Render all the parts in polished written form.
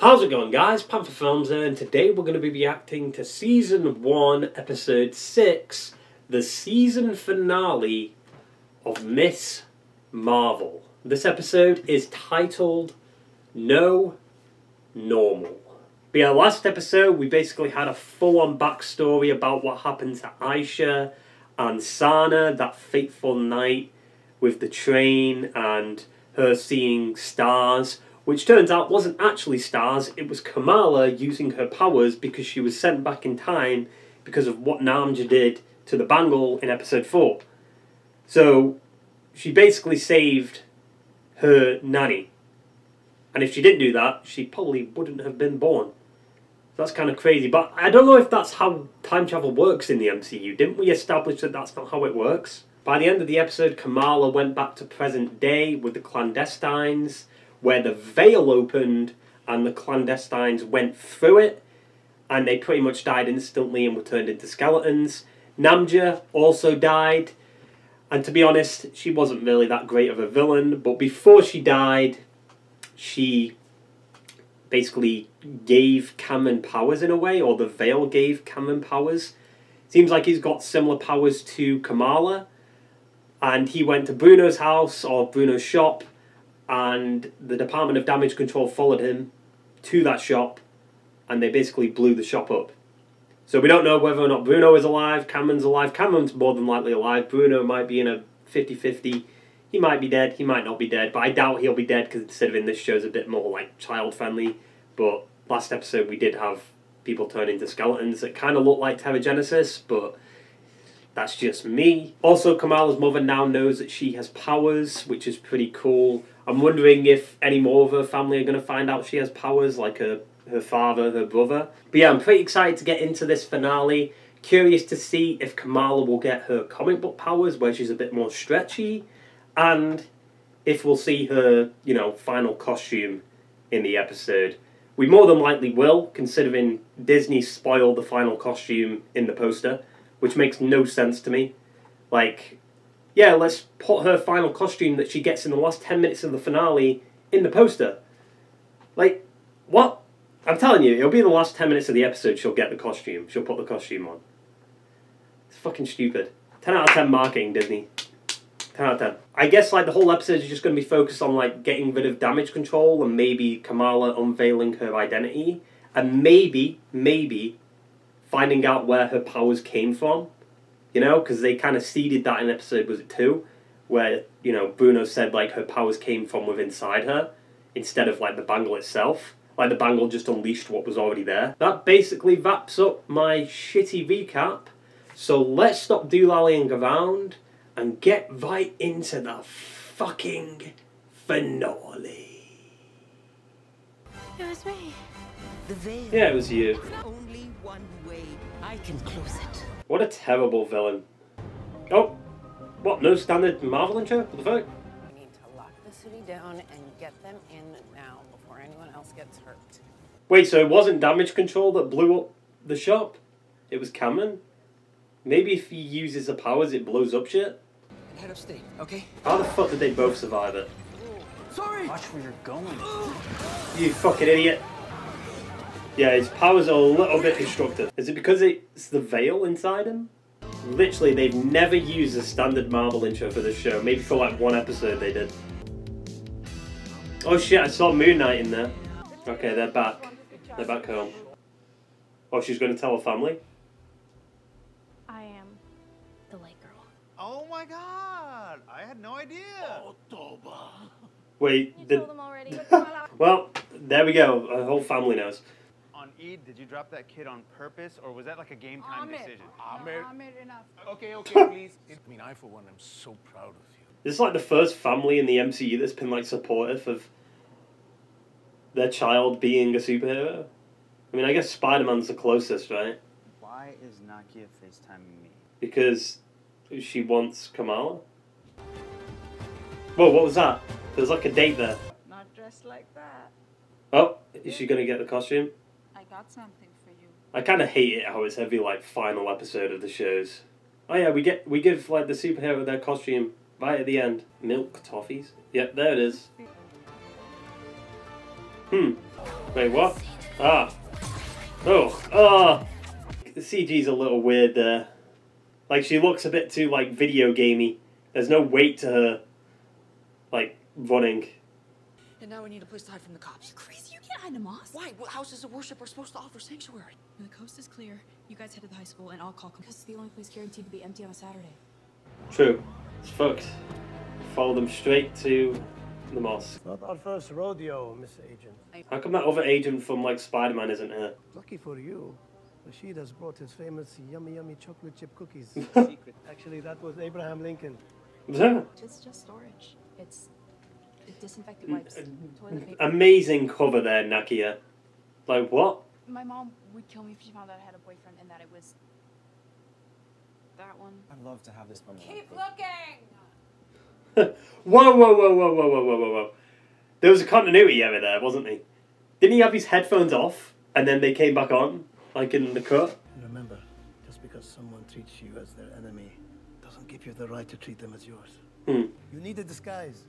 How's it going, guys? Panther Films here, and today we're going to be reacting to Season 1, Episode 6, the season finale of Miss Marvel. This episode is titled No Normal. But yeah, last episode we basically had a full-on backstory about what happened to Aisha and Sana that fateful night with the train and her seeing stars, which turns out wasn't actually stars, it was Kamala using her powers because she was sent back in time because of what Namja did to the bangle in episode 4. So she basically saved her nanny. And if she didn't do that, she probably wouldn't have been born. That's kind of crazy, but I don't know if that's how time travel works in the MCU. Didn't we establish that that's not how it works? By the end of the episode, Kamala went back to present day with the clandestines, where the veil opened and the clandestines went through it, and they pretty much died instantly and were turned into skeletons. Namja also died, and to be honest, she wasn't really that great of a villain, but before she died, she basically gave Kamran powers in a way, or the veil gave Kamran powers. Seems like he's got similar powers to Kamala, and he went to Bruno's house, or Bruno's shop, and the Department of Damage Control followed him to that shop, and they basically blew the shop up. So we don't know whether or not Bruno is alive, Kamran's alive. Kamran's more than likely alive. Bruno might be in a 50-50. He might be dead, he might not be dead, but I doubt he'll be dead because instead of in this show's a bit more like child-friendly. But last episode we did have people turn into skeletons that kind of look like Terrigenesis, but that's just me. Also, Kamala's mother now knows that she has powers, which is pretty cool. I'm wondering if any more of her family are going to find out she has powers, like her father, her brother. But yeah, I'm pretty excited to get into this finale. Curious to see if Kamala will get her comic book powers, where she's a bit more stretchy, and if we'll see her, you know, final costume in the episode. We more than likely will, considering Disney spoiled the final costume in the poster, which makes no sense to me. Like, yeah, let's put her final costume that she gets in the last 10 minutes of the finale in the poster. Like, what? I'm telling you, it'll be the last 10 minutes of the episode she'll get the costume. She'll put the costume on. It's fucking stupid. 10 out of 10 marketing, Disney. 10 out of 10. I guess, like, the whole episode is just going to be focused on, like, getting rid of damage control and maybe Kamala unveiling her identity. And maybe finding out where her powers came from. You know, because they kind of seeded that in episode, was it 2? Where, you know, Bruno said, like, her powers came from within inside her, instead of, like, the bangle itself. Like, the bangle just unleashed what was already there. That basically wraps up my shitty recap. So let's stop doolalleying around and get right into the fucking finale. It was me. The veil. Yeah, it was you. Only one way. I can close it. What a terrible villain. Oh, what, no standard Marvel intro? What the fuck? We need to lock the city down and get them in now before anyone else gets hurt. Wait, so it wasn't damage control that blew up the shop? It was Kamran? Maybe if he uses the powers it blows up shit? Head of state, okay? How the fuck did they both survive it? Sorry! Watch where you're going. You fucking idiot. Yeah, his powers are a little bit destructive. Is it because it's the veil inside him? Literally, they've never used a standard Marvel intro for this show. Maybe for like one episode they did. Oh shit, I saw Moon Knight in there. Okay, they're back. They're back home. Oh, she's going to tell her family? I am the light girl. Oh my god! I had no idea! Wait, You told them already. well, there we go. Her whole family knows. On Eid, did you drop that kid on purpose, or was that like a game time decision? Ahmed, enough. Okay, please. I mean, I for one am so proud of you. This is like the first family in the MCU that's been like supportive of their child being a superhero. I mean, I guess Spider-Man's the closest, right? Why is Nakia FaceTiming me? Because she wants Kamala. Whoa, what was that? There was like a date there. Not dressed like that. Oh, is she gonna get the costume? I got something for you. I kind of hate it how it's every like final episode of the shows. Oh yeah, we give like the superhero their costume right at the end. Milk toffees. Yep, there it is. Wait, what? Ah. Oh. Oh. The CG's a little weird there. Like, she looks a bit too, like, video gamey. There's no weight to her, like, running. And now we need a place to hide from the cops. You crazy? You can't hide in a mosque. Why? What houses of worship are supposed to offer sanctuary? When the coast is clear, you guys head to the high school and I'll call because it's the only place guaranteed to be empty on a Saturday. True. It's fucked. Follow them straight to the mosque. Not our first rodeo, Miss Agent. How come that other agent from, like, Spider-Man isn't here? Lucky for you, Rashid has brought his famous yummy chocolate chip cookies. Actually, that was Abraham Lincoln. It's just storage. It's disinfectant wipes, toilet paper. Amazing cover there, Nakia. Like, what? My mom would kill me if she found out I had a boyfriend and that it was that one. I'd love to have this moment. Keep looking! Whoa, whoa, whoa, whoa, whoa, whoa, whoa, whoa. There was a continuity error there, wasn't he? Didn't he have his headphones off and then they came back on, like in the cut? Remember, just because someone treats you as their enemy doesn't give you the right to treat them as yours. You need a disguise.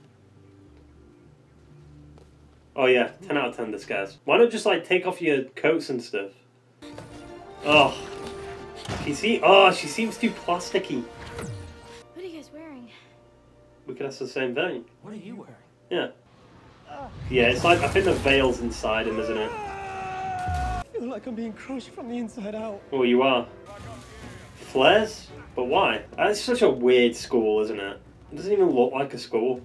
Oh yeah, 10 out of 10 disguise. Why not just, like, take off your coats and stuff? Oh. She seems too plasticky. What are you guys wearing? We could ask the same thing. What are you wearing? Yeah. Yeah, it's like, I think the veil's inside him, isn't it? I feel like I'm being crushed from the inside out. Oh, you are. Flares? But why? That's such a weird school, isn't it? It doesn't even look like a school.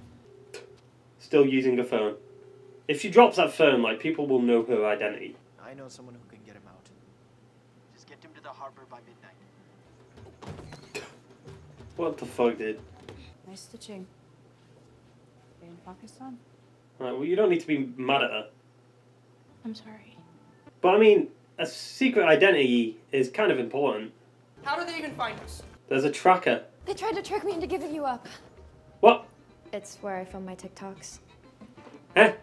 Still using a phone. If she drops that phone, like, people will know her identity. I know someone who can get him out. Just get him to the harbor by midnight. What the fuck, dude? Nice stitching. In Pakistan? Right, well, you don't need to be mad at her. I'm sorry. But, I mean, a secret identity is kind of important. How do they even find us? There's a tracker. They tried to trick me into giving you up. What? It's where I film my TikToks. Eh?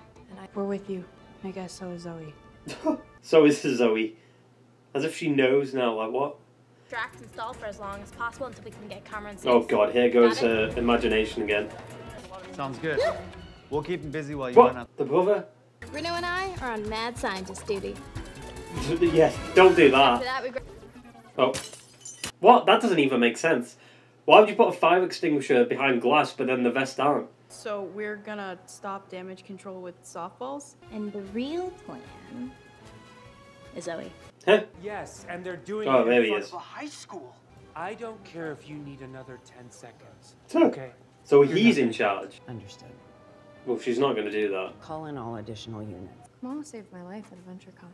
We're with you. I guess so is Zoe. So is Zoe. As if she knows now, like, what? Distract and stall for as long as possible until we can get Kamran safe. Oh god, here goes her imagination again. Sounds good. We'll keep him busy while you What? run up. The brother? Reno and I are on mad scientist duty. Yeah, don't do After that. that, Oh. What? That doesn't even make sense. Why would you put a fire extinguisher behind glass but then the vest aren't? So we're gonna stop damage control with softballs? And the real plan is Zoe. Huh? Yes, and they're doing Oh, it there in he front is. of a high school. I don't care if you need another 10 seconds. Huh. Okay. So he's in charge. Understood. Well, she's not going to do that. Call in all additional units. Mama saved my life at AdventureCon.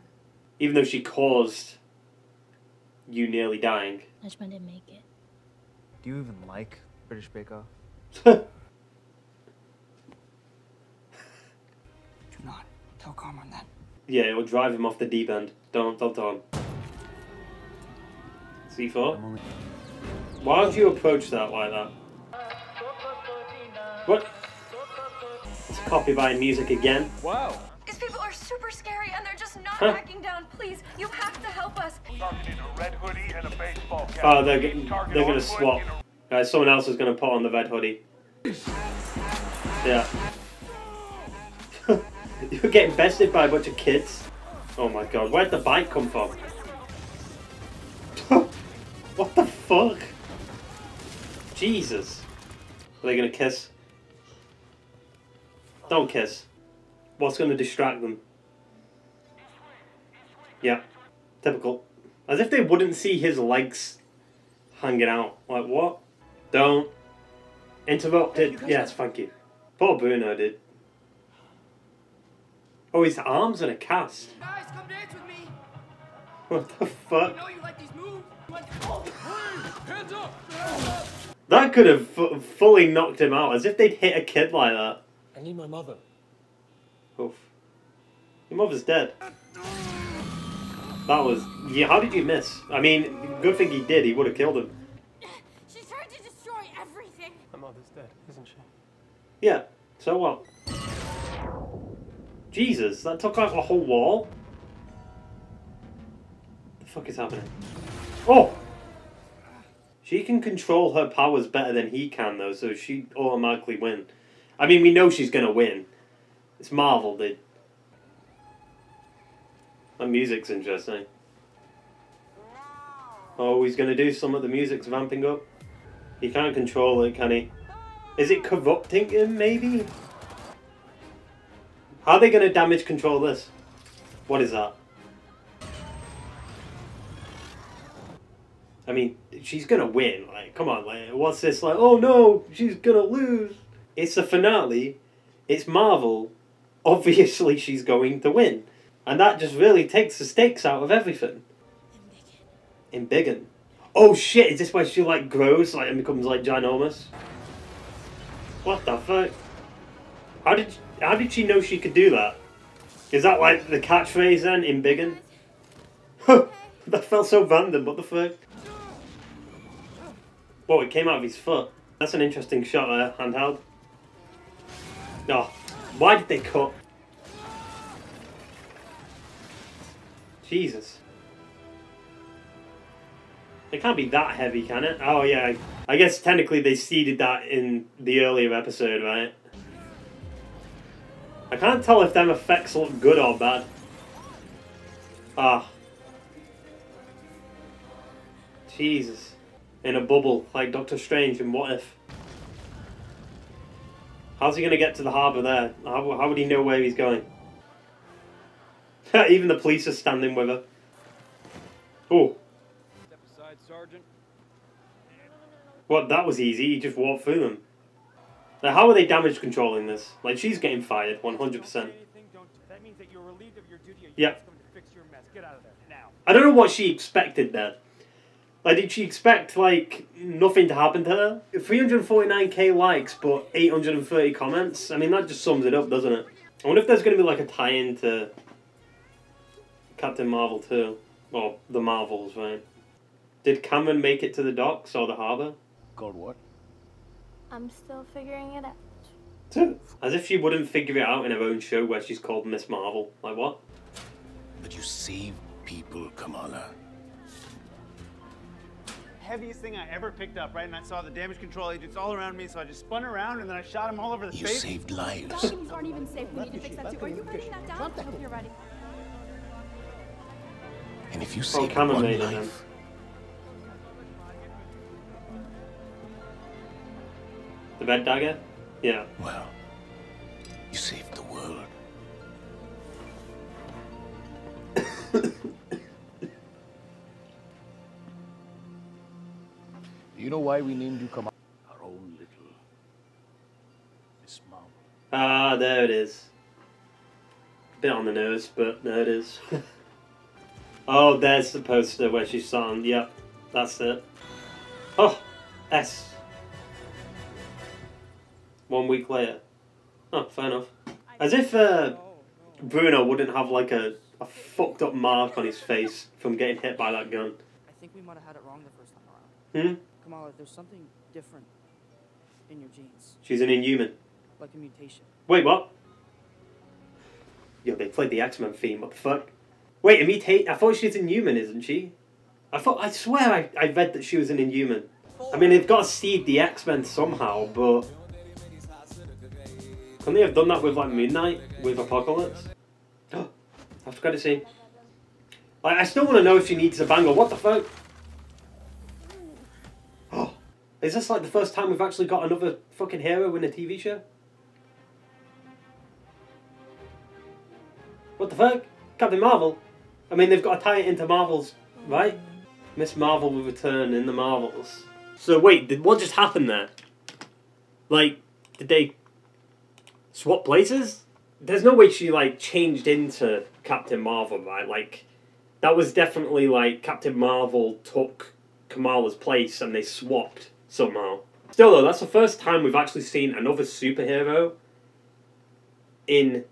Even though she caused you nearly dying. Najma didn't make it. Do you even like British Bake Off? Do not tell Kamran that. Yeah, it'll drive him off the deep end. Don't tell him. C4? Why would you approach that like that? What? It's copyright music again. Wow. These people are super scary and they're just not Huh? backing down. Please, you have to help us. Targeting a red hoodie and a baseball cap. Oh, they're gonna swap. Guys, someone else is gonna put on the red hoodie. Yeah. You're getting bested by a bunch of kids. Oh my god, where'd the bike come from? What the fuck? Jesus. Are they gonna kiss? Don't kiss. What's gonna distract them? Yeah. Typical. As if they wouldn't see his legs hanging out. Like, what? Don't. Interrupted. Yes, thank you. Poor Bruno, dude. Oh, his arms in a cast. Guys, come dance with me. What the fuck? I know you like these moves. Hands up! That could have fully knocked him out. As if they'd hit a kid like that. I need my mother. Oof. Your mother's dead. That was... Yeah, how did you miss? I mean, good thing he did. He would have killed him. She's trying to destroy everything. My mother's dead, isn't she? Yeah. So what? Jesus, that took out a whole wall? What the fuck is happening? Oh! She can control her powers better than he can, though, so she automatically win. I mean, we know she's gonna win. It's Marvel, dude. That music's interesting. Oh, he's gonna do something. The music's vamping up. He can't control it, can he? Is it corrupting him, maybe? How are they gonna damage control this? What is that? I mean, she's gonna win. Like, come on, like, what's this? Like, oh no, she's gonna lose. It's the finale. It's Marvel. Obviously, she's going to win. And that just really takes the stakes out of everything. Embiggen. Oh shit, is this where she like grows like and becomes like ginormous? What the fuck? How did she know she could do that? Is that like the catchphrase then, Embiggen? That felt so random, what the fuck? Whoa, it came out of his foot. That's an interesting shot there, handheld. Oh, why did they cut? Jesus. It can't be that heavy, can it? Oh yeah, I guess technically they seeded that in the earlier episode, right? I can't tell if them effects look good or bad. Ah. Jesus. In a bubble, like Doctor Strange in What If. How's he going to get to the harbour there? How would he know where he's going? Even the police are standing with her. Oh. Step aside, Sergeant. What, that was easy, he just walked through them. Now, how are they damage controlling this? Like, she's getting fired, 100%. That means that you're relieved of your duty. Yeah. Coming to fix your mess. Get out of there now. I don't know what she expected there. Like, did she expect, like, nothing to happen to her? 349k likes, but 830 comments? I mean, that just sums it up, doesn't it? I wonder if there's going to be, like, a tie-in to Captain Marvel 2. Or the Marvels, right? Did Kamran make it to the docks or the harbour? Called what? I'm still figuring it out. As if she wouldn't figure it out in her own show where she's called Miss Marvel. Like, what? But you save people, Kamala. Heaviest thing I ever picked up, right? And I saw the damage control agents all around me, so I just spun around and then I shot them all over the You face. saved lives. Documents aren't even safe. We need to fix that too. Are you writing that down? I hope you're ready. And if you save Kamala one made it, life, The red dagger? Yeah. well, you saved the world. You know why we named you Kamala? Our own little Miss Marvel. Ah, there it is. Bit on the nose, but there it is. Oh, there's the poster where she's on. Yep, that's it. Oh, S. 1 week later. Oh, fair enough. As if Bruno wouldn't have like a fucked up mark on his face from getting hit by that gun. I think we might have had it wrong the first time around. Kamala, there's something different in your genes. She's an Inhuman. Like a mutation. Wait, what? Yo, they played the X-Men theme, what the fuck? Wait, a mutate? I thought she's Inhuman, isn't she? I swear I read that she was an Inhuman. I mean, they've got to seed the X-Men somehow, but... Couldn't they have done that with, like, Moon Knight? With Apocalypse? Oh, I've got to see. Like, I still want to know if she needs a bangle. What the fuck? Oh, is this, like, the first time we've actually got another fucking hero in a TV show? What the fuck? Captain Marvel? I mean, they've got to tie it into Marvels, right? Miss Marvel will return in the Marvels. So wait, what just happened there? Like, did they swap places? There's no way she, like, changed into Captain Marvel, right? Like, that was definitely, like, Captain Marvel took Kamala's place and they swapped somehow. Still, though, that's the first time we've actually seen another superhero in,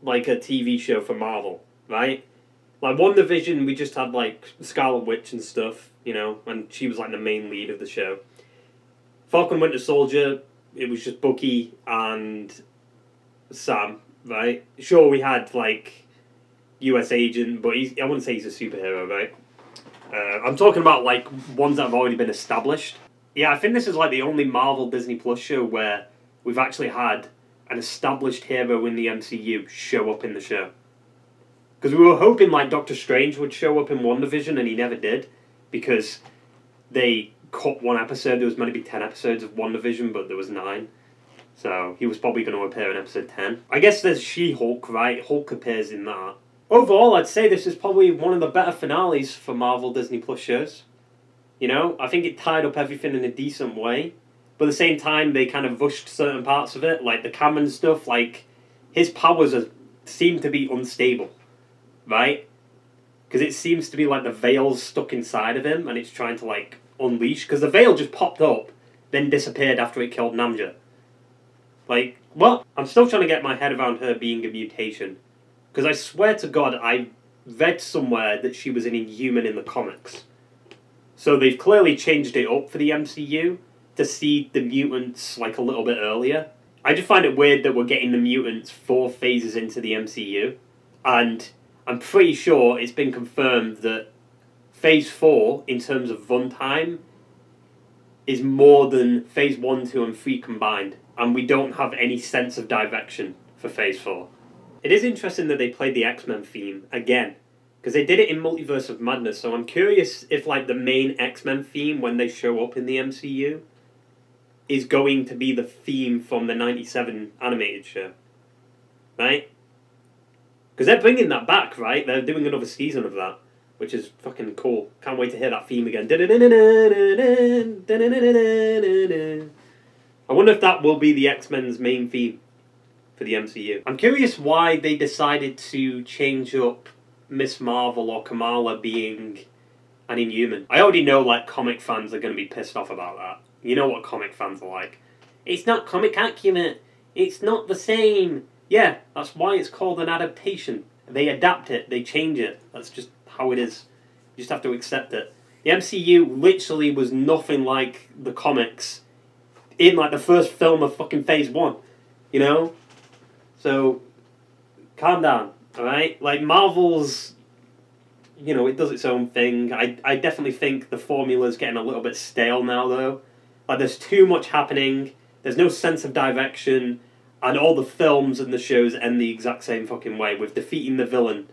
like, a TV show for Marvel, right? Like, WandaVision, we just had, like, Scarlet Witch and stuff, you know, and she was, like, the main lead of the show. Falcon Winter Soldier, it was just Bucky and Sam, right? Sure, we had, like, US Agent, but I wouldn't say he's a superhero, right? I'm talking about, like, ones that have already been established. Yeah, I think this is, like, the only Marvel Disney Plus show where we've actually had an established hero in the MCU show up in the show. Because we were hoping like Doctor Strange would show up in WandaVision and he never did. Because they cut one episode. There was meant to be 10 episodes of WandaVision, but there was 9. So he was probably going to appear in episode 10. I guess there's She-Hulk, right? Hulk appears in that. Overall, I'd say this is probably one of the better finales for Marvel Disney Plus shows. You know, I think it tied up everything in a decent way. But at the same time, they kind of rushed certain parts of it. Like the Kamran stuff, like his powers seem to be unstable. Right? Because it seems to be like the veil's stuck inside of him and it's trying to like unleash. Because the veil just popped up, then disappeared after it killed Namja. Like, what? I'm still trying to get my head around her being a mutation. Because I swear to God, I read somewhere that she was an Inhuman in the comics. So they've clearly changed it up for the MCU to see the mutants like a little bit earlier. I just find it weird that we're getting the mutants 4 phases into the MCU. And I'm pretty sure it's been confirmed that Phase 4, in terms of runtime, is more than Phase 1, 2 and 3 combined. And we don't have any sense of direction for Phase 4. It is interesting that they played the X-Men theme again. Because they did it in Multiverse of Madness, so I'm curious if like the main X-Men theme, when they show up in the MCU, is going to be the theme from the 97 animated show. Right? Because they're bringing that back, right? They're doing another season of that, which is fucking cool. Can't wait to hear that theme again. I wonder if that will be the X-Men's main theme for the MCU. I'm curious why they decided to change up Miss Marvel or Kamala being an Inhuman. I already know like comic fans are going to be pissed off about that. You know what comic fans are like. It's not comic accurate. It's not the same. Yeah, that's why it's called an adaptation. They adapt it. They change it. That's just how it is. You just have to accept it. The MCU literally was nothing like the comics in like the first film of fucking Phase 1. You know? So, calm down. Alright? Like, Marvel's, you know, it does its own thing. I definitely think the formula's getting a little bit stale now, though. Like, there's too much happening, there's no sense of direction, and all the films and the shows end the exact same fucking way, with defeating the villain.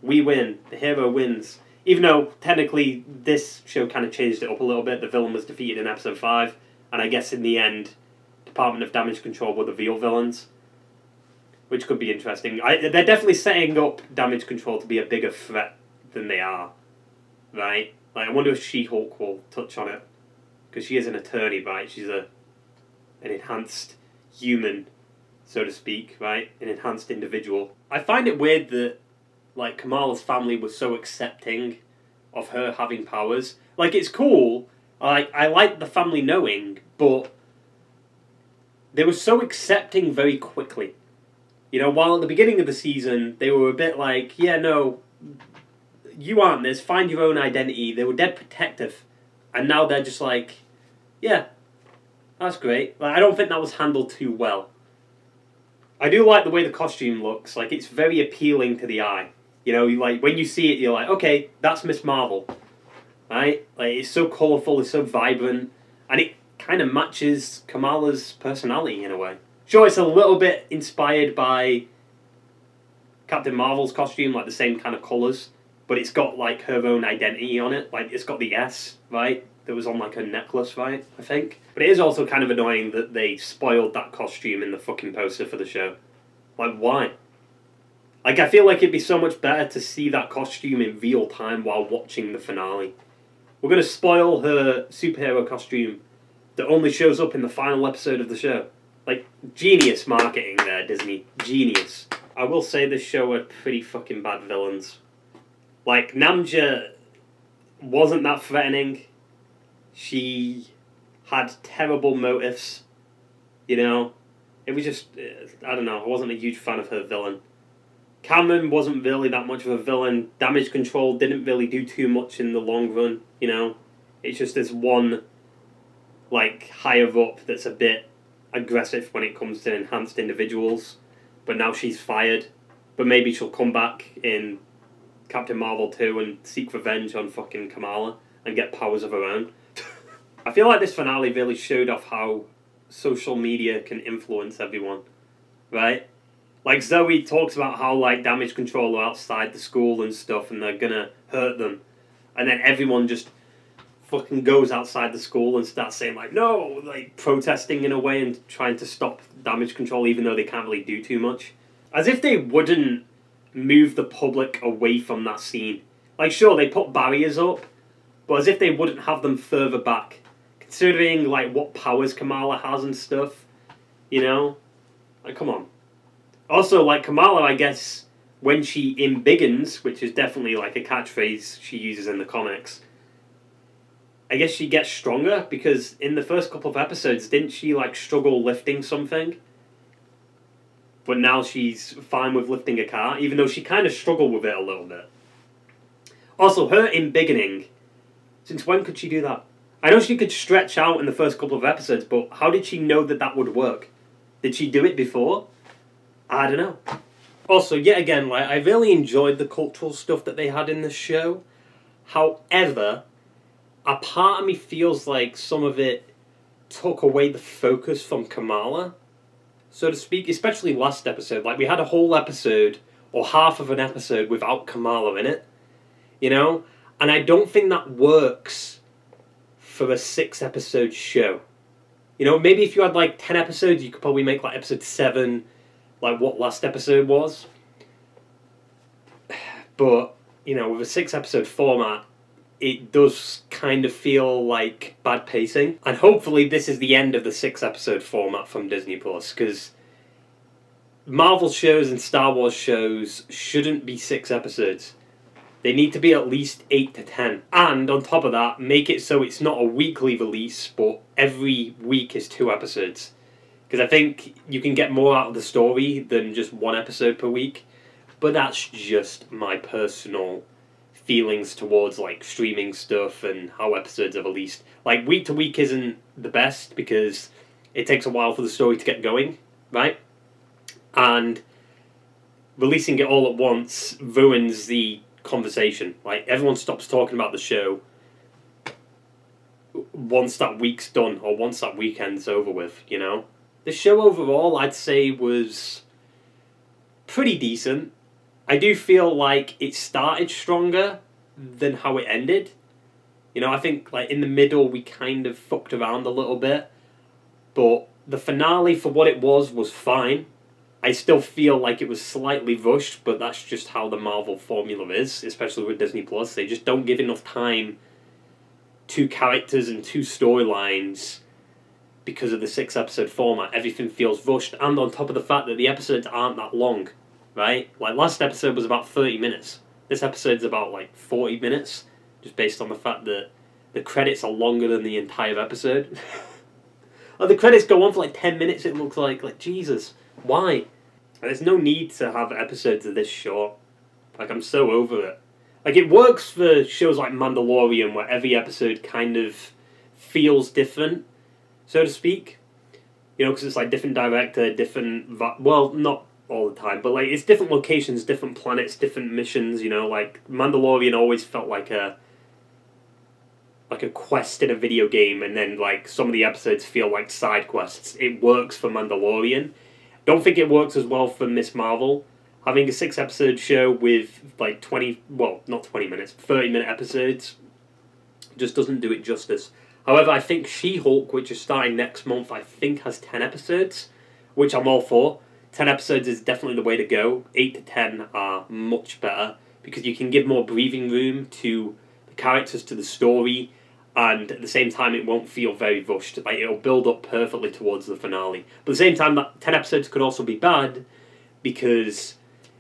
We win. The hero wins. Even though, technically, this show kind of changed it up a little bit. The villain was defeated in Episode 5, and I guess in the end, Department of Damage Control were the real villains. Which could be interesting. They're definitely setting up Damage Control to be a bigger threat than they are. Right? Like, I wonder if She-Hulk will touch on it. Because she is an attorney, right? She's an enhanced human, so to speak, right? An enhanced individual. I find it weird that, like, Kamala's family was so accepting of her having powers. Like, it's cool. I like the family knowing, but they were so accepting very quickly. You know, while at the beginning of the season, they were a bit like, yeah, no, you aren't this, find your own identity. They were dead protective. And now they're just like, yeah, that's great. Like, I don't think that was handled too well. I do like the way the costume looks. Like, it's very appealing to the eye. You know, like, when you see it, you're like, okay, that's Miss Marvel. Right? Like, it's so colourful, it's so vibrant. And it kind of matches Kamala's personality in a way. Sure, it's a little bit inspired by Captain Marvel's costume, like the same kind of colours, but it's got like her own identity on it. Like, it's got the S, right, that was on like her necklace, right, I think. But it is also kind of annoying that they spoiled that costume in the fucking poster for the show. Like, why? Like, I feel like it'd be so much better to see that costume in real time while watching the finale. We're going to spoil her superhero costume that only shows up in the final episode of the show. Like, genius marketing there, Disney. Genius. I will say this show had pretty fucking bad villains. Like, Namja wasn't that threatening. She had terrible motives. You know? It was just, I don't know, I wasn't a huge fan of her villain. Kamran wasn't really that much of a villain. Damage Control didn't really do too much in the long run, you know? It's just this one, like, higher up that's a bit aggressive when it comes to enhanced individuals. But now she's fired. But maybe she'll come back in Captain Marvel 2 and seek revenge on fucking Kamala and get powers of her own. I feel like this finale really showed off how social media can influence everyone, right? Like, Zoe talks about how, like, damage control are outside the school and stuff, and they're gonna hurt them. And then everyone just fucking goes outside the school and starts saying, like, no! Like, protesting in a way and trying to stop damage control, even though they can't really do too much. As if they wouldn't move the public away from that scene. Like, sure, they put barriers up, but as if they wouldn't have them further back. Considering, like, what powers Kamala has and stuff, you know? Like, come on. Also, like, Kamala, I guess, when she embiggens, which is definitely, like, a catchphrase she uses in the comics, I guess she gets stronger, because in the first couple of episodes, didn't she, like, struggle lifting something? But now she's fine with lifting a car, even though she kind of struggled with it a little bit. Also, her embiggening, since when could she do that? I know she could stretch out in the first couple of episodes, but how did she know that that would work? Did she do it before? I don't know. Also, yet again, like, I really enjoyed the cultural stuff that they had in this show. However, a part of me feels like some of it took away the focus from Kamala, so to speak, especially last episode. Like, we had a whole episode, or half of an episode, without Kamala in it, you know? And I don't think that works for a 6-episode show. You know, maybe if you had, like, 10 episodes, you could probably make, like, episode 7, like, what last episode was. But, you know, with a 6-episode format, it does kind of feel like bad pacing. And hopefully this is the end of the 6-episode format from Disney+, because Marvel shows and Star Wars shows shouldn't be 6 episodes. They need to be at least 8 to 10. And on top of that, make it so it's not a weekly release, but every week is 2 episodes. Because I think you can get more out of the story than just 1 episode per week. But that's just my personal feelings towards, like, streaming stuff and how episodes are released. Like, week to week isn't the best because it takes a while for the story to get going, right? And releasing it all at once ruins the conversation. Like, everyone stops talking about the show once that week's done, or once that weekend's over with, you know? The show overall, I'd say, was pretty decent. I do feel like it started stronger than how it ended. You know, I think, like, in the middle we kind of fucked around a little bit, but the finale, for what it was fine. I still feel like it was slightly rushed, but that's just how the Marvel formula is, especially with Disney+. They just don't give enough time to characters and to storylines because of the 6-episode format. Everything feels rushed, and on top of the fact that the episodes aren't that long, right? Like, last episode was about 30 minutes. This episode's about, like, 40 minutes, just based on the fact that the credits are longer than the entire episode. Oh, the credits go on for, like, 10 minutes, it looks like. Like, Jesus. Why? There's no need to have episodes of this short. Like, I'm so over it. Like, it works for shows like Mandalorian, where every episode kind of feels different, so to speak. You know, because it's like different director, different... well, not all the time, but like it's different locations, different planets, different missions, you know. Like, Mandalorian always felt like a quest in a video game, and then like some of the episodes feel like side quests. It works for Mandalorian. Don't think it works as well for Miss Marvel. Having a 6-episode show with like 20, well, not 20 minutes, 30-minute episodes just doesn't do it justice. However, I think She-Hulk, which is starting next month, I think has 10 episodes, which I'm all for. 10 episodes is definitely the way to go. 8 to 10 are much better because you can give more breathing room to the characters, to the story, and at the same time it won't feel very rushed. Like, it'll build up perfectly towards the finale. But at the same time, that 10 episodes could also be bad because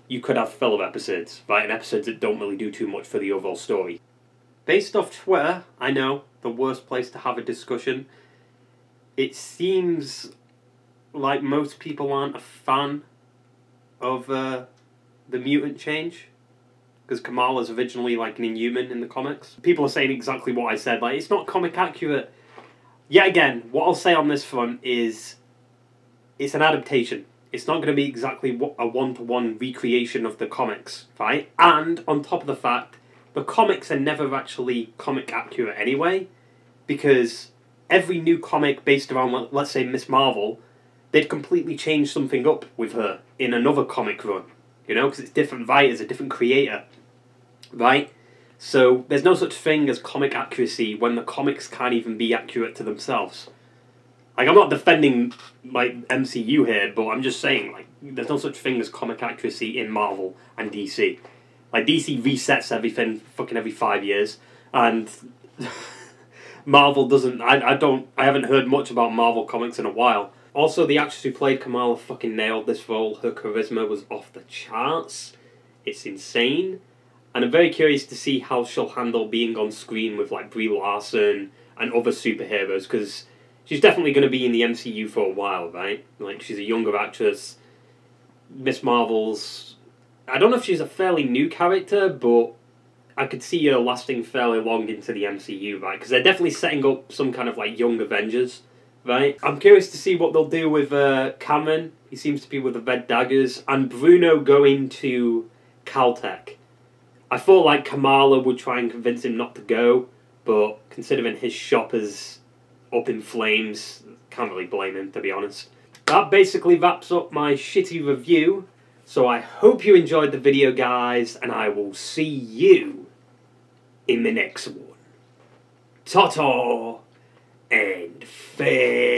you could have filler episodes, right? And episodes that don't really do too much for the overall story. Based off Twitter, I know, the worst place to have a discussion. It seems like most people aren't a fan of the mutant change, because Kamala's originally like an Inhuman in the comics. People are saying exactly what I said, like, it's not comic accurate. Yet again, what I'll say on this front is it's an adaptation. It's not going to be exactly a one-to-one recreation of the comics, right? And on top of the fact, the comics are never actually comic accurate anyway, because every new comic based around, let's say, Miss Marvel, they'd completely change something up with her in another comic run, you know, because it's different writers, a different creator, right? So there's no such thing as comic accuracy when the comics can't even be accurate to themselves. Like, I'm not defending, like, MCU here, but I'm just saying, like, there's no such thing as comic accuracy in Marvel and DC. Like, DC resets everything fucking every 5 years, and Marvel doesn't. I haven't heard much about Marvel comics in a while. Also, the actress who played Kamala fucking nailed this role. Her charisma was off the charts. It's insane. And I'm very curious to see how she'll handle being on screen with, like, Brie Larson and other superheroes, because she's definitely going to be in the MCU for a while, right? Like, she's a younger actress. Miss Marvel's... I don't know if she's a fairly new character, but I could see her lasting fairly long into the MCU, right? Because they're definitely setting up some kind of, like, young Avengers, right? I'm curious to see what they'll do with Kamran. He seems to be with the Red Daggers. And Bruno going to Caltech. I thought, like, Kamala would try and convince him not to go, but considering his shop is up in flames, can't really blame him, to be honest. That basically wraps up my shitty review, so I hope you enjoyed the video, guys, and I will see you in the next one. Ta-ta and farewell.